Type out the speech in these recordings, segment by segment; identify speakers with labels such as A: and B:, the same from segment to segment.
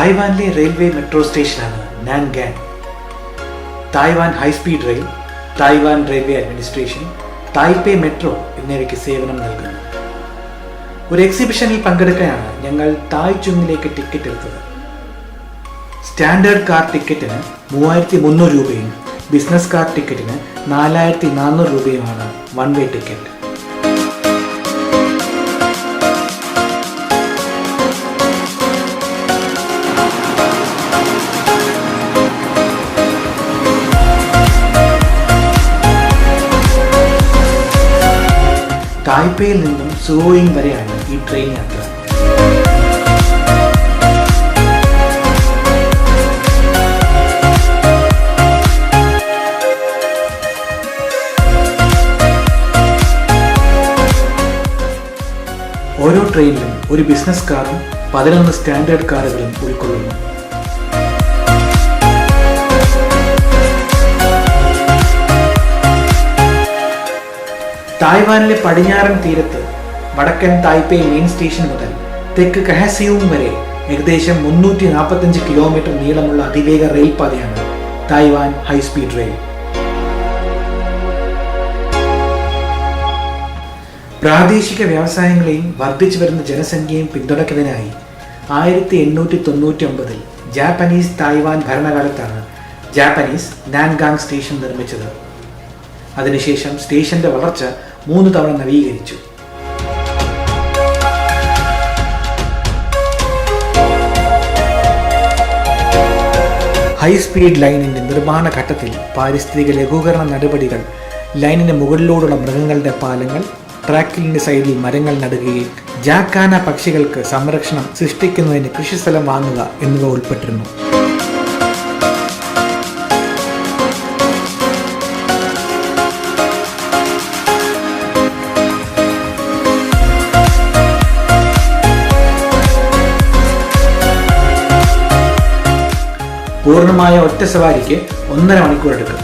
A: തായ്വാനിലെ railway metro സ്റ്റേഷനാണ് Nangang. Taiwan high speed rail, Taiwan railway administration, Taipei metro എന്നിവയ്ക്ക് സേവനം നൽകുന്നു. ഒരു എക്സിബിഷനിൽ പങ്കെടുക്കാനാണ് ഞങ്ങൾ തായ്ചുങ്ങിലേക്ക് ടിക്കറ്റ് എടുത്തത്. സ്റ്റാൻഡേർഡ് കാർ ടിക്കറ്റിന് 3300 രൂപയും ബിസിനസ് കാർ ടിക്കറ്റിന് 4400 രൂപയുമാണ് വൺ വേ ടിക്കറ്റ്. തായ്പേയിൽ നിന്നും സുവോയിങ് വരെയാണ് ഈ ട്രെയിൻ യാത്ര. ഓരോ ട്രെയിനിലും ഒരു ബിസിനസ് കാറും 11 സ്റ്റാൻഡേർഡ് കാറുകളും ഉൾക്കൊള്ളുന്നു. തായ്വാനിലെ പടിഞ്ഞാറൻ തീരത്ത് വടക്കൻ തായ്പേ മെയിൻ സ്റ്റേഷൻ മുതൽ തെക്ക് കഹാസിയോങ് വരെ ഏകദേശം 345 കിലോമീറ്റർ നീളമുള്ള അതിവേഗ റെയിൽ പാതയാണ് തായ്വാൻ ഹൈസ്പീഡ് റെയിൽ. പ്രാദേശിക വ്യവസായങ്ങളെയും വർദ്ധിച്ചു വരുന്ന ജനസംഖ്യയും പിന്തുണയ്ക്കുന്നതിനായി 1899 ജാപ്പനീസ് തായ്വാൻ ഭരണകാലത്താണ് ജാപ്പനീസ് നാൻഗാങ് സ്റ്റേഷൻ നിർമ്മിച്ചത്. അതിനുശേഷം സ്റ്റേഷന്റെ വളർച്ച 3 തവണ നവീകരിച്ചു. ഹൈസ്പീഡ് ലൈനിന്റെ നിർമ്മാണ ഘട്ടത്തിൽ പാരിസ്ഥിതിക ലഘൂകരണ നടപടികൾ, ലൈനിന് മുകളിലൂടെയുള്ള മൃഗങ്ങളുടെ പാലങ്ങൾ, ട്രാക്കിലിന്റെ സൈഡിൽ മരങ്ങൾ നടുകയും ജാക്കാന പക്ഷികൾക്ക് സംരക്ഷണം സൃഷ്ടിക്കുന്നതിന് കൃഷിസ്ഥലം വാങ്ങുക എന്നിവ ഉൾപ്പെട്ടിരുന്നു. പൂർണ്ണമായ ഒറ്റ സവാരിക്ക് 1.5 മണിക്കൂർ എടുക്കും.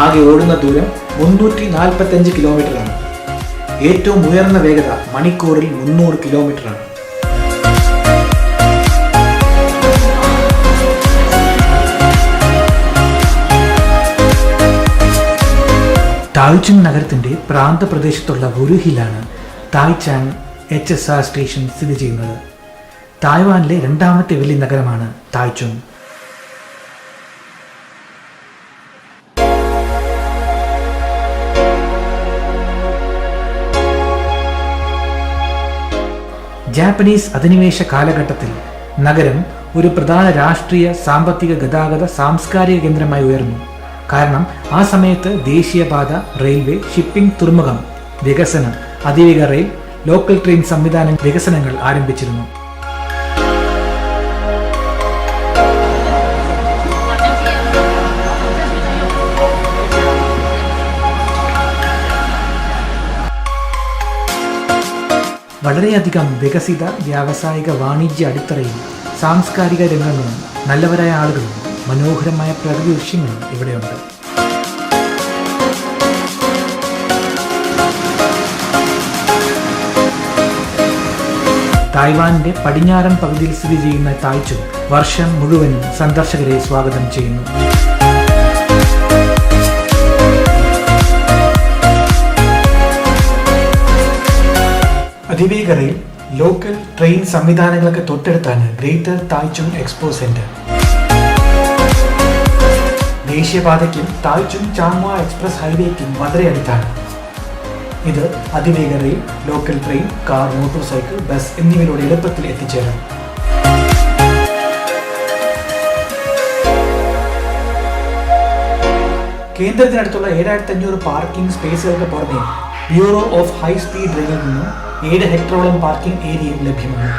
A: ആകെ ഓടുന്ന ദൂരം 345 കിലോമീറ്ററാണ്. ഏറ്റവും ഉയർന്ന വേഗത മണിക്കൂറിൽ 300 കിലോമീറ്ററാണ്. തായ്ചുങ് നഗരത്തിന്റെ പ്രാന്തപ്രദേശത്തുള്ള വുരുഹിലാണ് തായ്ചാങ് HSR സ്റ്റേഷൻ സ്ഥിതി ചെയ്യുന്നത്. തായ്വാനിലെ 2ാമത്തെ വലിയ നഗരമാണ് തായ്ചുങ്. ജാപ്പനീസ് അധിനിവേശ കാലഘട്ടത്തിൽ നഗരം ഒരു പ്രധാന രാഷ്ട്രീയ, സാമ്പത്തിക, ഗതാഗത, സാംസ്കാരിക കേന്ദ്രമായി ഉയർന്നു. കാരണം ആ സമയത്ത് ദേശീയപാത, റെയിൽവേ, ഷിപ്പിംഗ്, തുറമുഖം വികസനം, അതിവേഗ റെയിൽ, ലോക്കൽ ട്രെയിൻ സംവിധാന വികസനങ്ങൾ ആരംഭിച്ചിരുന്നു. വളരെയധികം വികസിത വ്യാവസായിക വാണിജ്യ അടിത്തറയും സാംസ്കാരിക രംഗങ്ങളും നല്ലവരായ ആളുകളും മനോഹരമായ പ്രകൃതി ദൃശ്യങ്ങളും ഇവിടെയുണ്ട്. തായ്വാനിന്റെ പടിഞ്ഞാറൻ പകുതിയിൽ സ്ഥിതി ചെയ്യുന്ന തായ്ചുങ് വർഷം മുഴുവനും സന്ദർശകരെ സ്വാഗതം ചെയ്യുന്നു. അതിവേഗ റെയിൽ, ലോക്കൽ ട്രെയിൻ സംവിധാനങ്ങളൊക്കെ തൊട്ടടുത്താണ് ഗ്രേറ്റർ തായ്ചുങ് എക്സ്പോ സെന്റർ. ദേശീയപാതയ്ക്കും തായ്ചുങ് ചാങ്വ എക്സ്പ്രസ് ഹൈവേക്കും വളരെ അടുത്താണ്. ഇത് അതിവേഗ rail, local train, car, motor cycle, bus എന്നിവയിലൂടെ എളുപ്പത്തിൽ എത്തിച്ചേരാം. കേന്ദ്രത്തിനടുത്തുള്ള 7500 പാർക്കിംഗ് സ്പേസുകൾക്ക് പുറമെ ബ്യൂറോ ഓഫ് ഹൈ സ്പീഡ് റെയിലിൽ നിന്നും 7 ഹെക്ടറോളം പാർക്കിംഗ് ഏരിയയും ലഭ്യമാണ്.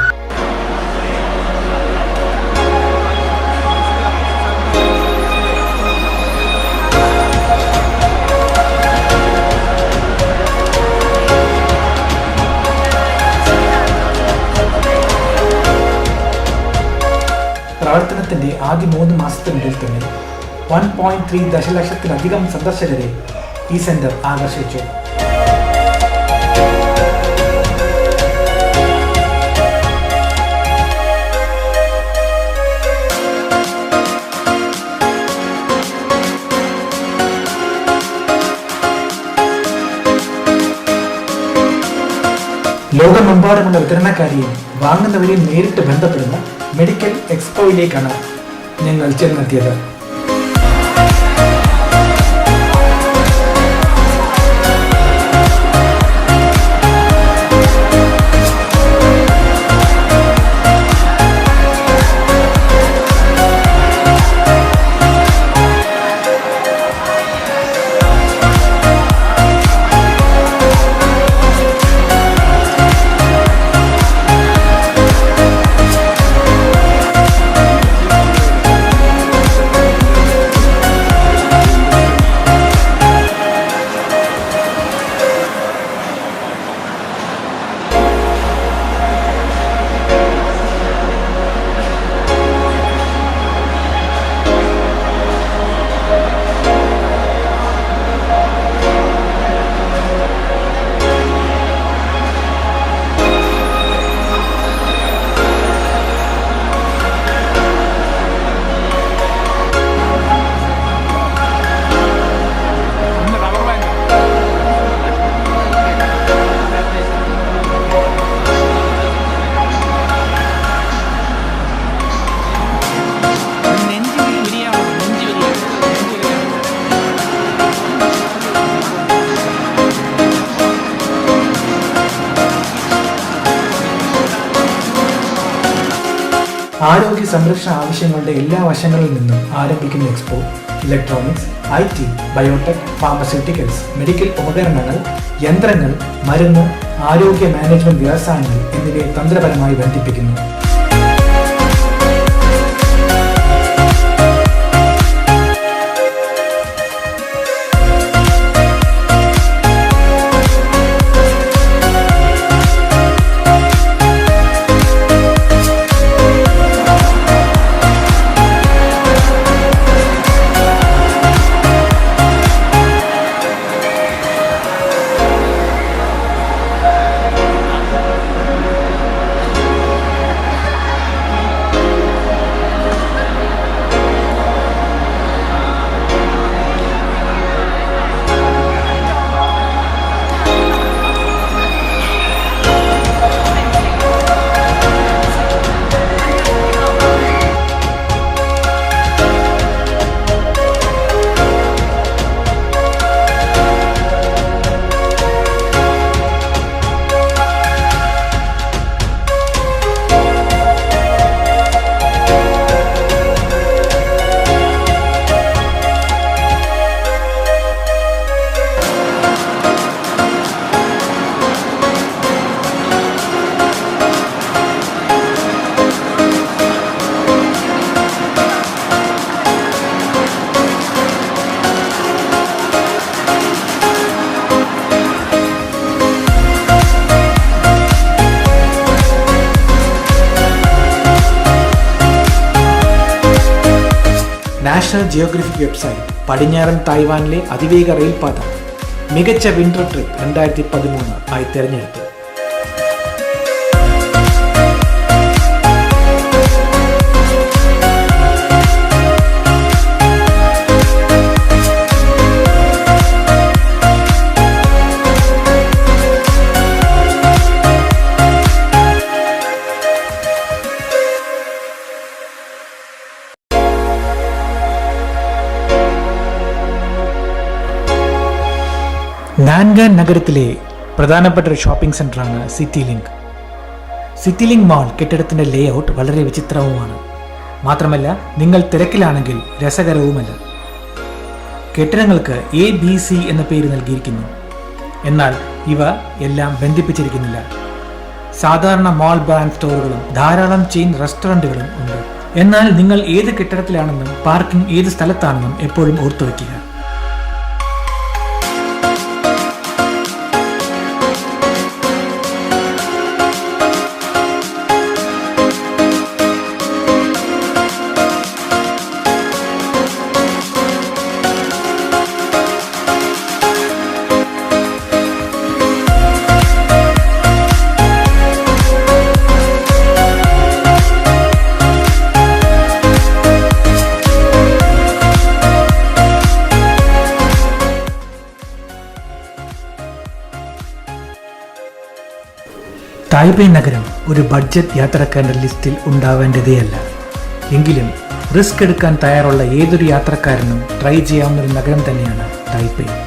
A: പ്രവർത്തനത്തിന്റെ ആദ്യ 3 മാസത്തിനുള്ളിൽ തന്നെ 1.3 ദശലക്ഷത്തിലധികം സന്ദർശകരെ ഈ സെന്റർ ആകർഷിച്ചു. ലോകമെമ്പാടുമുള്ള വിതരണക്കാരെയും വാങ്ങുന്നവരെയും നേരിട്ട് ബന്ധപ്പെടുന്ന മെഡിക്കൽ എക്സ്പോയിലേക്കാണ് ഞങ്ങൾ ചെന്നെത്തിയത്. ആരോഗ്യ സംരക്ഷണ ആവശ്യങ്ങളുടെ എല്ലാ വശങ്ങളിൽ നിന്നും ആരംഭിക്കുന്ന expo electronics, IT, biotech, pharmaceuticals, medical ഉപകരണങ്ങൾ, യന്ത്രങ്ങൾ, മരുന്ന്, ആരോഗ്യ മാനേജ്മെന്റ് വ്യവസായങ്ങൾ എന്നിവയെ തന്ത്രപരമായി ബന്ധിപ്പിക്കുന്നു. നാഷണൽ ജിയോഗ്രഫിക് വെബ്സൈറ്റ് പടിഞ്ഞാറൻ തായ്വാനിലെ അതിവേഗ റെയിൽപാത മികച്ച വിന്റർ ട്രിപ്പ് 2013 ആയി തിരഞ്ഞെടുത്തു. നാൻഗാൻ നഗരത്തിലെ പ്രധാനപ്പെട്ട ഒരു ഷോപ്പിംഗ് സെന്ററാണ് city link. City link mall കെട്ടിടത്തിന്റെ ലേഔട്ട് വളരെ വിചിത്രവുമാണ്. മാത്രമല്ല, നിങ്ങൾ തിരക്കിലാണെങ്കിൽ രസകരവുമല്ല. കെട്ടിടങ്ങൾക്ക് ABC എന്ന പേര് നൽകിയിരിക്കുന്നു. എന്നാൽ ഇവ എല്ലാം ബന്ധിപ്പിച്ചിരിക്കുന്നില്ല. സാധാരണ മാൾ ബ്രാൻഡ് സ്റ്റോറുകളും ധാരാളം ചെയിൻ റെസ്റ്റോറന്റുകളും ഉണ്ട്. എന്നാൽ നിങ്ങൾ ഏത് കെട്ടിടത്തിലാണെന്നും പാർക്കിംഗ് ഏത് സ്ഥലത്താണെന്നും എപ്പോഴും ഓർത്തുവെക്കുക. തായ്പേയ് നഗരം ഒരു ബഡ്ജറ്റ് യാത്രക്കാരന്റെ ലിസ്റ്റിൽ ഉണ്ടാവേണ്ടതേയല്ല. എങ്കിലും റിസ്ക് എടുക്കാൻ തയ്യാറുള്ള ഏതൊരു യാത്രക്കാരനും ട്രൈ ചെയ്യാവുന്ന ഒരു നഗരം തന്നെയാണ് തായ്പേയ്.